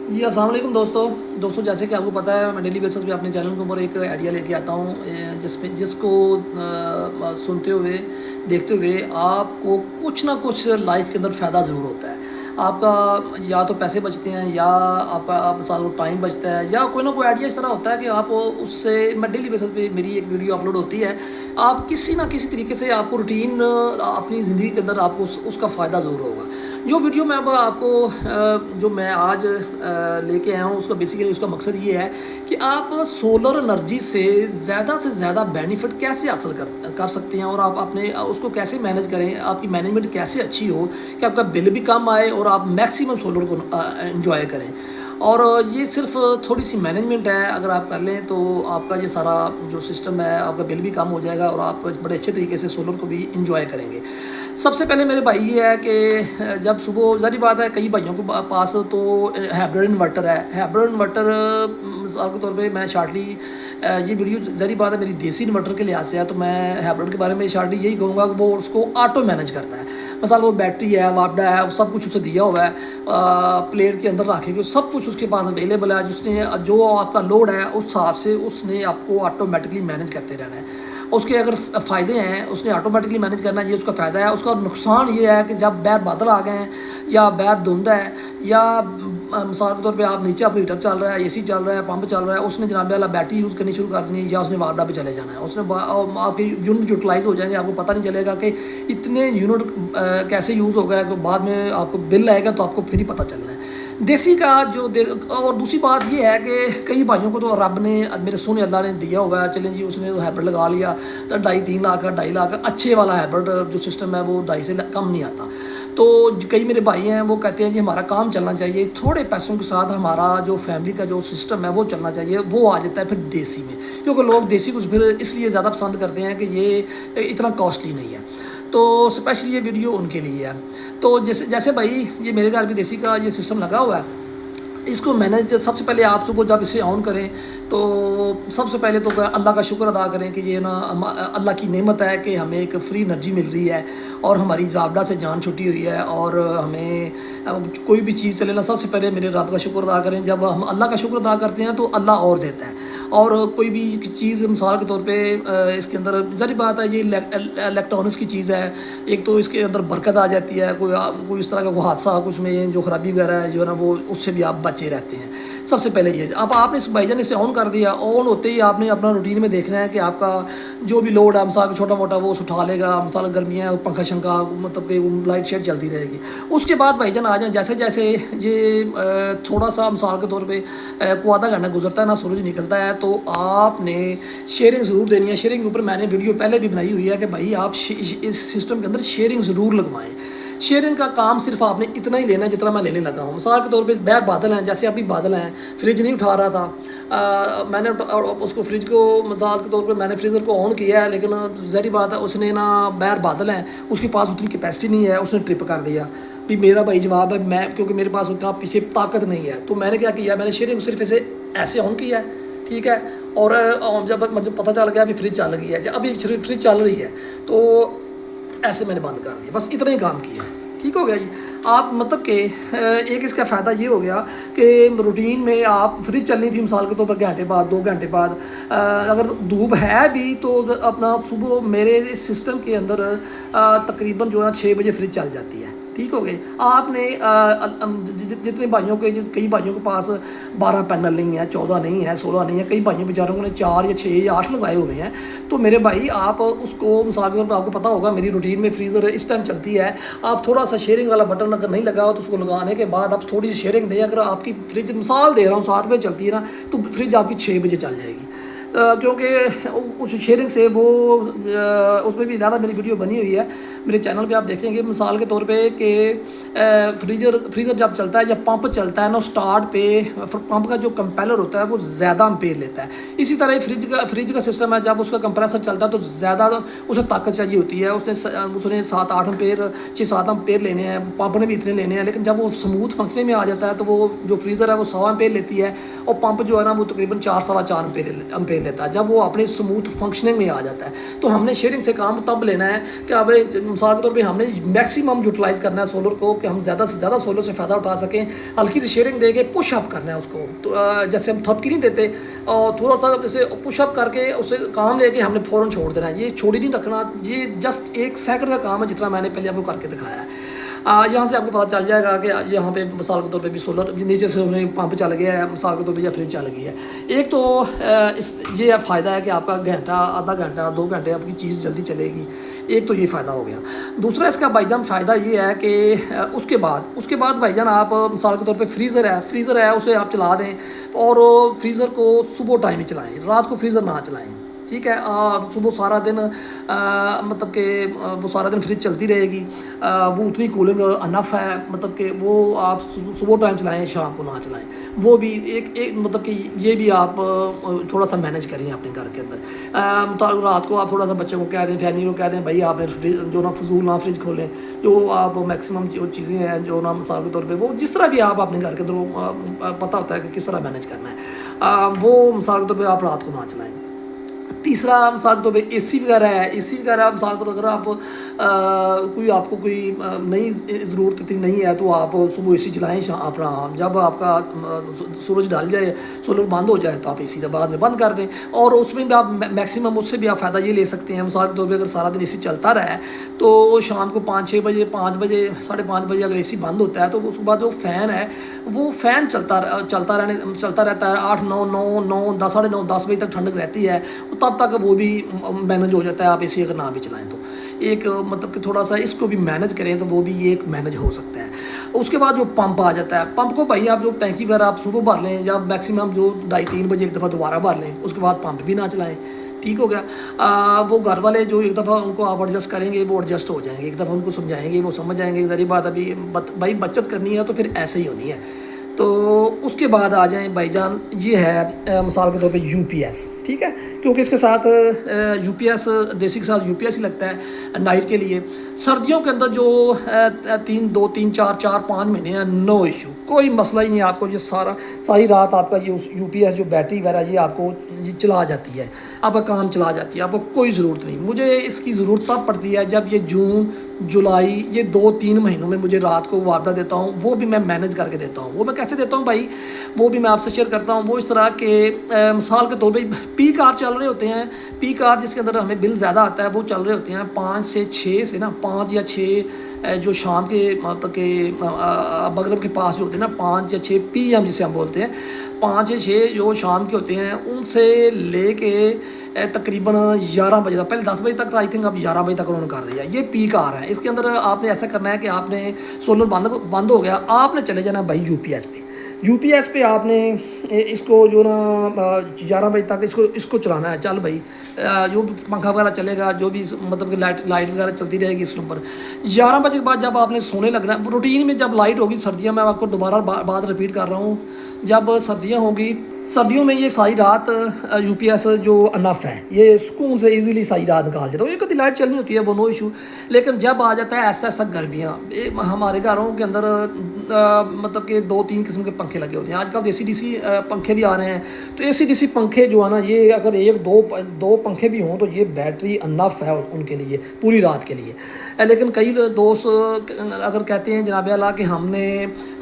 جی السلام علیکم دوستوں جیسے کہ آپ کو پتہ ہے میں ڈیلی بیسس پہ اپنے چینل کے اوپر ایک آئیڈیا لے کے آتا ہوں جس کو سنتے ہوئے دیکھتے ہوئے آپ کو کچھ نہ کچھ لائف کے اندر فائدہ ضرور ہوتا ہے. آپ کا یا تو پیسے بچتے ہیں یا آپ کا ساتھ ٹائم بچتا ہے یا کوئی نہ کوئی آئیڈیا اس طرح ہوتا ہے کہ آپ اس سے میں ڈیلی بیسس پہ میری ایک ویڈیو اپلوڈ ہوتی ہے. آپ کسی نہ کسی طریقے سے آپ کو روٹین اپنی زندگی کے اندر آپ کو اس کا فائدہ ضرور ہوگا. جو ویڈیو میں اب آپ کو جو میں آج لے کے آیا ہوں اس کا بیسیکلی اس کا مقصد یہ ہے کہ آپ سولر انرجی سے زیادہ بینیفٹ کیسے حاصل کر سکتے ہیں اور آپ اپنے اس کو کیسے مینیج کریں, آپ کی مینجمنٹ کیسے اچھی ہو کہ آپ کا بل بھی کم آئے اور آپ میکسیمم سولر کو انجوائے کریں. اور یہ صرف تھوڑی سی مینجمنٹ ہے, اگر آپ کر لیں تو آپ کا یہ سارا جو سسٹم ہے آپ کا بل بھی کم ہو جائے گا اور آپ بڑے اچھے طریقے سے سولر کو بھی انجوائے کریں گے. سب سے پہلے میرے بھائی یہ ہے کہ جب صبح ظاہری بات ہے کئی بھائیوں کے پاس تو ہائبرڈ انورٹر ہے. ہائبرڈ انورٹر مثال کے طور پہ میں شارٹلی یہ ویڈیو ظاہری بات ہے میری دیسی انورٹر کے لحاظ سے ہے تو میں ہائبرڈ کے بارے میں شارٹلی یہی کہوں گا کہ وہ اس کو آٹو مینیج کرتا ہے. مثال وہ بیٹری ہے, واپڈا ہے, سب کچھ اسے دیا ہوا ہے پلیٹ کے اندر رکھے گا, سب کچھ اس کے پاس اویلیبل ہے. جس نے جو آپ کا لوڈ ہے اس حساب سے اس نے آپ کو آٹومیٹکلی مینیج کرتے رہنا ہے. اس کے اگر فائدے ہیں اس نے آٹومیٹکلی مینیج کرنا ہے, یہ اس کا فائدہ ہے. اس کا نقصان یہ ہے کہ جب باہر بادل آ گئے ہیں یا باہر دھند ہے یا مثال کے طور پہ آپ نیچے آپ ہیٹر چل رہا ہے, اے سی چل رہا ہے, پمپ چل رہا ہے, اس نے جناب والا بیٹری یوز کرنی شروع کر دینی ہے یا اس نے وارڈا پہ چلے جانا ہے. اس نے آپ کے یونٹ یوٹیلائز ہو جائیں گے, آپ کو پتہ نہیں چلے گا کہ اتنے یونٹ کیسے یوز ہو گیا کہ بعد میں آپ کو بل آئے گا تو آپ کو پھر ہی پتہ چلنا ہے. دیسی کا اور دوسری بات یہ ہے کہ کئی بھائیوں کو تو رب نے میرے سونے اللہ نے دیا ہوا ہے, چلیں جی اس نے ہائبرڈ لگا لیا تو 2.5-3 لاکھ کا 2.5 لاکھ اچھے والا ہائبرڈ جو سسٹم ہے وہ 2.5 سے کم نہیں آتا. تو کئی میرے بھائی ہیں وہ کہتے ہیں جی ہمارا کام چلنا چاہیے, تھوڑے پیسوں کے ساتھ ہمارا جو فیملی کا جو سسٹم ہے وہ چلنا چاہیے, وہ آ جاتا ہے پھر دیسی میں, کیونکہ لوگ دیسی کو پھر اس لیے زیادہ پسند کرتے ہیں کہ یہ اتنا کاسٹلی نہیں ہے. تو اسپیشلی یہ ویڈیو ان کے لیے ہے. تو جیسے بھائی یہ میرے گھر بھی دیسی کا یہ سسٹم لگا ہوا ہے, اس کو مینیج سب سے پہلے آپ صبح جب اسے آن کریں تو سب سے پہلے تو اللہ کا شکر ادا کریں کہ یہ نا اللہ کی نعمت ہے کہ ہمیں ایک فری انرجی مل رہی ہے اور ہماری زابڈا سے جان چھٹی ہوئی ہے اور ہمیں کوئی بھی چیز چلے نا سب سے پہلے میرے رب کا شکر ادا کریں. جب ہم اللہ کا شکر ادا کرتے ہیں تو اللہ اور دیتا ہے. اور کوئی بھی چیز مثال کے طور پہ اس کے اندر ظاہری بات ہے یہ الیکٹرانکس کی چیز ہے, ایک تو اس کے اندر برکت آ جاتی ہے, کوئی اس طرح کا کوئی حادثہ کچھ میں جو خرابی وغیرہ ہے جو ہے نا وہ اس سے بھی آپ بچے رہتے ہیں. سب سے پہلے یہ اب آپ نے اس بھائی جان اسے آن کر دیا, آن ہوتے ہی آپ نے اپنا روٹین میں دیکھنا ہے کہ آپ کا جو بھی لوڈ ہے مثال چھوٹا موٹا وہ اٹھا لے گا. مثال گرمیاں پنکھا شنکھا مطلب کہ لائٹ شیٹ چلتی رہے گی. اس کے بعد بھائی جان آ جائیں جیسے جیسے یہ تھوڑا سا مثال کے طور پہ کو آدھا گھنٹہ گزرتا ہے نا سورج نکلتا ہے تو آپ نے شیئرنگ ضرور دینی ہے. شیئرنگ کے اوپر میں نے ویڈیو پہلے بھی بنائی ہوئی ہے کہ بھائی آپ اس سسٹم کے اندر شیئرنگ ضرور لگوائیں. شیئرنگ کا کام صرف آپ نے اتنا ہی لینا ہے جتنا میں لینے لگا ہوں. مثال کے طور پہ باہر بادل ہیں, جیسے ابھی بادل ہیں, فریج نہیں اٹھا رہا تھا, میں نے اس کو فریج کو مثال کے طور پہ میں نے فریزر کو آن کیا ہے لیکن ظاہری بات ہے اس نے نا باہر بادل ہیں اس کے پاس اتنی کیپیسٹی نہیں ہے, اس نے ٹرپ کر دیا. بھی میرا بھائی جواب ہے میں کیونکہ میرے پاس اتنا پیچھے طاقت نہیں ہے تو میں نے کیا کیا, میں نے شیئرنگ صرف ایسے آن کیا ہے, ٹھیک ہے. اور جب مجھے پتہ چل گیا ابھی فریج چل گئی ہے, ابھی فریج چل رہی ہے تو ایسے میں نے بند کر دیا, بس اتنا ہی کام کیا ہے. ٹھیک ہو گیا جی. آپ مطلب کہ ایک اس کا فائدہ یہ ہو گیا کہ روٹین میں آپ فریج چلنی تھی مثال کے طور پر گھنٹے بعد 2 گھنٹے بعد, اگر دھوپ ہے بھی تو اپنا صبح میرے اس سسٹم کے اندر تقریباً جو ہے 6 بجے فریج چل جاتی ہے. ٹھیک ہو گئی. آپ نے جتنے بھائیوں کے کئی بھائیوں کے پاس 12 پینل نہیں ہے, 14 نہیں ہے, 16 نہیں ہے, کئی بھائیوں بیچاروں نے 4 یا 6 یا 8 لگائے ہوئے ہیں. تو میرے بھائی آپ اس کو مثال کے طور پہ آپ کو پتہ ہوگا میری روٹین میں فریزر اس ٹائم چلتی ہے, آپ تھوڑا سا شیئرنگ والا بٹن اگر نہیں لگا ہو تو اس کو لگانے کے بعد آپ تھوڑی سی شیئرنگ دیں. اگر آپ کی فریج مثال دے رہا ہوں 7 بجے چلتی ہے نا تو فریج آپ کی 6 بجے چل جائے گی, کیونکہ اس شیئرنگ سے وہ اس میں بھی زیادہ میری ویڈیو بنی ہوئی ہے میرے چینل پہ, آپ دیکھیں گے مثال کے طور پہ کہ فریزر جب چلتا ہے یا پمپ چلتا ہے نا اسٹارٹ پہ پمپ کا جو کمپیلر ہوتا ہے وہ زیادہ امپیر لیتا ہے. اسی طرح فریج کا سسٹم ہے, جب اس کا کمپریسر چلتا ہے تو زیادہ اسے طاقت چاہیے ہوتی ہے. اس نے 7-8 امپیر 6-7 امپیر لینے ہیں, پمپ نے بھی اتنے لینے ہیں, لیکن جب وہ سموتھ فنکشننگ میں آ جاتا ہے تو وہ جو فریزر ہے وہ 100 امپیر لیتی ہے اور پمپ جو ہے نا وہ تقریباً 4-4.5 امپیر لیتا ہے جب وہ اپنے سموتھ فنکشننگ میں آ جاتا ہے. تو ہم نے شیئرنگ سے کام تب لینا ہے کہ اب मिसाल के तौर पे हमने मैक्सिमम यूटिलाइज़ करना है सोलर को कि हम ज़्यादा से ज़्यादा सोलर से फ़ायदा उठा सकें, हल्की सी शेयरिंग दे के पुश अप करना है उसको। तो जैसे हम थपकी नहीं देते और थोड़ा सा जैसे पुश अप करके उसे काम लेके हमने फ़ौरन छोड़ देना है, ये छोड़ ही नहीं रखना, ये जस्ट 1 सेकंड का काम है जितना मैंने पहले आपको करके दिखाया है। यहाँ से आपको पता चल जाएगा कि यहाँ पे मिसाल के तौर पे भी सोलर नीचे से उन्हें पंप चल गया है, मिसाल के तौर पे या फ्रिज चल गई है। एक तो ये फ़ायदा है कि आपका घंटा, आधा घंटा, 2 घंटे आपकी चीज़ जल्दी चलेगी, एक तो ये फ़ायदा हो गया। दूसरा इसका भाईजान फ़ायदा ये है कि उसके बाद भाईजान आप मिसाल के तौर पे फ्रीज़र है उसे आप चला दें और फ्रीज़र को सुबह टाइम ही चलाएँ, रात को फ्रीज़र ना चलाएँ, ठीक है। सुबह सारा दिन मतलब कि वो सारा दिन फ्रिज चलती रहेगी, वो उतनी कूलिंग अनफ है, मतलब कि वो आप सुबह टाइम चलाएं, शाम को ना चलाएं। वो भी एक मतलब कि ये भी आप थोड़ा सा मैनेज करें अपने घर के अंदर। तो रात को आप थोड़ा सा बच्चों को कह दें, फैमिली को कह दें, भाई आपने फ्रिज जो ना फजूल ना फ्रिज खोलें, जो आप मैक्सिमम जो चीज़ें हैं जो ना मिसाल के तौर पे वो जिस तरह भी आप अपने घर के अंदर पता होता है कि किस तरह मैनेज करना है, वो मिसाल के तौर पर आप रात को ना चलाएँ। तीसरा मिसाल के तौर पे एसी वगैरह है, एसी वगैरह मिसाल के तौर पर अगर आप आपको कोई नई ज़रूरत इतनी नहीं है तो आप सुबह एसी चलाएँ, अपना जब आपका सूरज ढल जाए, सोलर बंद हो जाए तो आप एसी बाद में बंद कर दें, और उसमें भी आप मैक्सिमम उससे भी आप फ़ायदा ये ले सकते हैं। मिसाल के तौर पर अगर सारा दिन एसी चलता रहा है तो शाम को 5-6 बजे, 5 बजे, 5:30 बजे अगर एसी बंद होता है तो उसके बाद जो फ़ैन है वो फ़ैन चलता रहता है 8, 9, 9, 9, 10, 9:30, 10 बजे तक ठंडक रहती है, तब तक वो भी मैनेज हो जाता है। आप एसी अगर ना भी चलाएं तो एक मतलब कि थोड़ा सा इसको भी मैनेज करें तो वो भी ये एक मैनेज हो सकता है। उसके बाद जो पंप आ जाता है, पंप को भाई आप जो टैंकी वगैरह आप सुबह भर लें, जब मैक्सिमम जो 2:30-3 बजे एक दफ़ा दोबारा भर लें, उसके बाद पंप भी ना चलाएं, ठीक हो गया। वो घर वाले जो एक दफ़ा उनको आप एडजस्ट करेंगे वो एडजस्ट हो जाएंगे, एक दफ़ा उनको समझाएंगे वो समझ जाएंगे। ज़री बात अभी भाई बचत करनी है तो फिर ऐसे ही होनी है। तो उसके बाद आ जाएं भाईजान, ये है मिसाल के तौर पे यूपीएस, ठीक है, क्योंकि इसके साथ यूपीएस देसी के साथ यूपीएस ही लगता है नाइट के लिए। सर्दियों के अंदर जो 2, 3, 4, 5 महीने हैं, नो इशू, कोई मसला ही नहीं। आपको ये सारी रात आपका ये यूपीएस जो बैटरी वगैरह ये आपको ये चला जाती है, आपका काम चला जाती है, आपको कोई ज़रूरत नहीं। मुझे इसकी ज़रूरत तब पड़ती है जब ये जून, जुलाई, ये 2-3 महीनों में मुझे रात को वापदा देता हूँ, वो भी मैं मैनेज करके देता हूँ। वो मैं कैसे देता हूँ भाई, वो भी मैं आपसे शेयर करता हूँ। वो इस तरह के मिसाल के तौर पे पीक आवर चल रहे होते हैं, पीक आवर जिसके अंदर हमें बिल ज़्यादा आता है, वो चल रहे होते हैं 5 से 6 से ना 5 या 6 जो शाम के मतलब के मगरब के पास जो होते हैं ना 5 या 6 PM जिसे हम बोलते हैं, 5 या 6 जो शाम के होते हैं, उनसे लेके तकरीबन 11 बजे तक, पहले 10 बजे तक था, आई थिंक अब 11 बजे तक उन्होंने कर दिया। ये पीक आ रहा है, इसके अंदर आपने ऐसा करना है कि आपने सोलर बंद हो गया, आपने चले जाना भाई यूपीएस पे आपने इसको जो ना 11 बजे तक इसको चलाना है। चल भाई जो पंखा वगैरह चलेगा, जो भी मतलब कि लाइट वगैरह चलती रहेगी इसके ऊपर। 11 बजे के बाद जब आपने सोने लगना, रूटीन में जब लाइट होगी सर्दियाँ, मैं आपको दोबारा बात रिपीट कर रहा हूँ, जब सर्दियाँ होगी, सर्दियों में ये सारी रात यूपीएस जो अनफ है, ये सुकून से इजीली सारी रात निकाल देता है। ये कभी लाइट चलनी होती है वो नो इशू, लेकिन जब आ जाता है ऐसा गर्मियाँ, हमारे घरों के अंदर मतलब कि 2-3 किस्म के पंखे लगे होते हैं। आजकल तो AC/DC पंखे भी आ रहे हैं, तो AC/DC पंखे जो है ना, ये अगर 1-2 पंखे भी हों तो ये बैटरी अनफ है उनके लिए पूरी रात के लिए। लेकिन कई दोस्त अगर कहते हैं जनाब अल्लाह कि हमने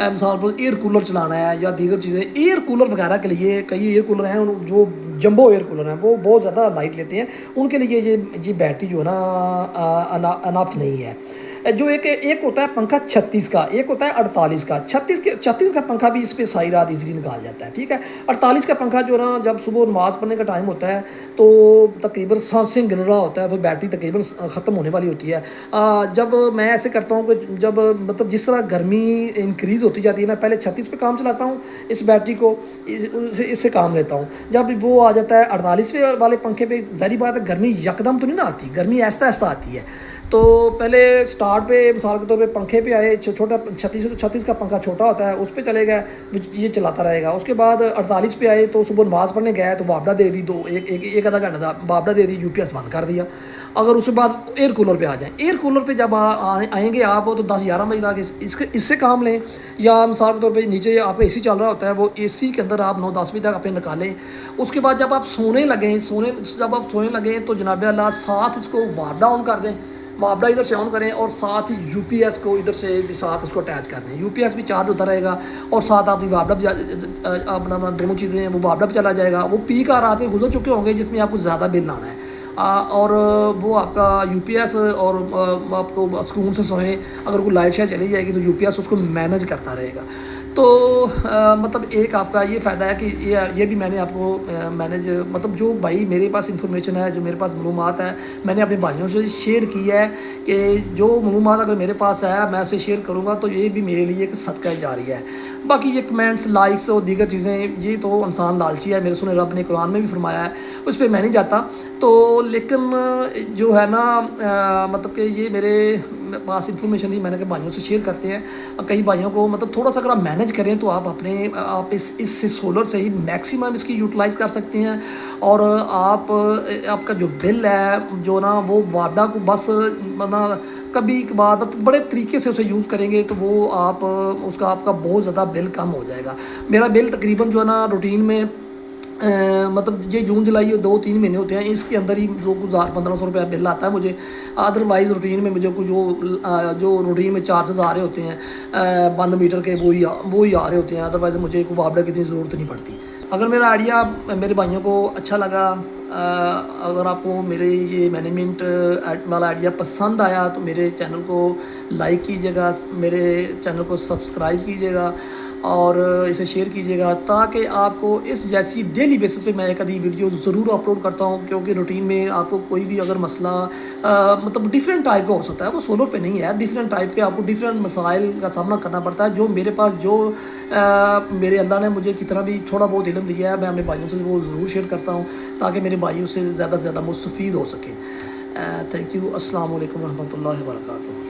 मिसाल पर एयर कूलर चलाना है या दीगर चीज़ें, एयर कूलर वगैरह के लिए कई एयर कूलर हैं जो जंबो एयर कूलर हैं, वो बहुत ज़्यादा लाइट लेते हैं, उनके लिए ये बैटरी जो है ना अनफ नहीं है। जो एक होता है पंखा 36 का, एक होता है 48 का। 36 का पंखा भी इस पर सारी रात इजीली निकाल जाता है, ठीक है। 48 का पंखा जो ना, जब सुबह नमाज़ पढ़ने का टाइम होता है तो तकरीबन सांसें गिन रहा होता है, फिर बैटरी तकरीबन ख़त्म होने वाली होती है। जब मैं ऐसे करता हूँ कि जब मतलब जिस तरह गर्मी इंक्रीज़ होती जाती है, मैं पहले 36 पे काम चलाता हूँ, इस बैटरी को इससे काम लेता हूँ। जब वो आ जाता है 48 वाले पंखे पे, ज़ाहिर बात है गर्मी यकदम तो नहीं ना आती, गर्मी आहिस्ता आहिस्ता आती है। तो पहले स्टार्ट पे मिसाल के तौर पे पंखे पे आए, छोटा 36 का पंखा छोटा होता है, उस पर चले गए, ये चलाता रहेगा। उसके बाद 48 पे आए तो सुबह नमाज़ पढ़ने गए तो वापडा दे दी, एक आधा घंटा वापडा दे दी, यूपीएस बंद कर दिया। अगर उसके बाद एयर कूलर पे आ जाएँ, एयर कूलर पे जब आएँगे आप तो 10-11 बजे तक इससे काम लें, या मिसाल के तौर पे नीचे आपका AC चल रहा होता है, वो AC के अंदर आप 9-10 बजे तक अपने निकालें। उसके बाद जब आप सोने लगें तो जनाब अल्लाह साथ इसको वापडा ऑन कर दें, मुआवजा इधर से ऑन करें और साथ ही यूपीएस को इधर से भी साथ इसको अटैच कर दें। यूपीएस भी चार्ज होता रहेगा और साथ आप मुआवजा भी अपना दोनों चीज़ें हैं, वो मुआवजा भी चला जाएगा। वो पीक आवर आप में गुजर चुके होंगे जिसमें आपको ज़्यादा बिल आना है, और वो आपका यूपीएस और आपको सुकून से सोएं। अगर कोई लाइट शाइट चली जाएगी तो यूपीएस उसको मैनेज करता रहेगा। तो मतलब एक आपका ये फ़ायदा है कि ये भी मैंने आपको मैनेज, मतलब जो भाई मेरे पास इंफॉर्मेशन है, जो मेरे पास मालूमात है, मैंने अपने भाइयों से शेयर की है कि जो मालूमात अगर मेरे पास है मैं उसे शेयर करूँगा तो ये भी मेरे लिए एक सदका जारी है। बाकी ये कमेंट्स, लाइक्स और दीगर चीज़ें, ये तो इंसान लालची है, मेरे सुने रब ने कुरान में भी फरमाया है, उस पर मैं नहीं जाता। तो लेकिन जो है ना मतलब कि ये मेरे पास इंफॉर्मेशन थी, मैंने कहा भाइयों से शेयर करते हैं। कई भाइयों को मतलब थोड़ा सा अगर आप मैनेज करें तो आप इस सोलर से ही मैक्सिमम इसकी यूटिलाइज़ कर सकते हैं। और आपका जो बिल है जो ना, वो वादा को बस ना कभी कभार मतलब बड़े तरीके से उसे यूज़ करेंगे तो वो उसका आपका बहुत ज़्यादा बिल कम हो जाएगा। मेरा बिल तकरीबन जो है ना रूटीन में मतलब ये जून जुलाई 2-3 महीने होते हैं, इसके अंदर ही जो 1000-1500 रुपया बिल आता है मुझे। अदरवाइज़ रूटीन में मुझे जो रूटीन में चार्जेस आ रहे होते हैं बंद मीटर के, वही आ रहे होते हैं। अदरवाइज़ मुझे कोई मुआवजा की इतनी ज़रूरत नहीं पड़ती। अगर मेरा आइडिया मेरे भाइयों को अच्छा लगा, अगर आपको मेरे ये मैनेजमेंट वाला आइडिया पसंद आया तो मेरे चैनल को लाइक कीजिएगा, मेरे चैनल को सब्सक्राइब कीजिएगा और इसे शेयर कीजिएगा, ताकि आपको इस जैसी डेली बेसिस पे मैं एक आधी वीडियो ज़रूर अपलोड करता हूँ। क्योंकि रूटीन में आपको कोई भी अगर मसला मतलब डिफरेंट टाइप का हो सकता है, वो सोलर पे नहीं है, डिफरेंट टाइप के आपको डिफरेंट मसाइल का सामना करना पड़ता है। जो मेरे पास मेरे अल्लाह ने मुझे कितना भी थोड़ा बहुत इल्म दिया है, मैं अपने भाइयों से वो ज़रूर शेयर करता हूँ ताकि मेरे भाई उससे ज़्यादा से ज़्यादा मुस्तफ़ीद हो सकें। Thank you. अस्सलाम वालेकुम रहमतुल्लाहि व बरकातहू।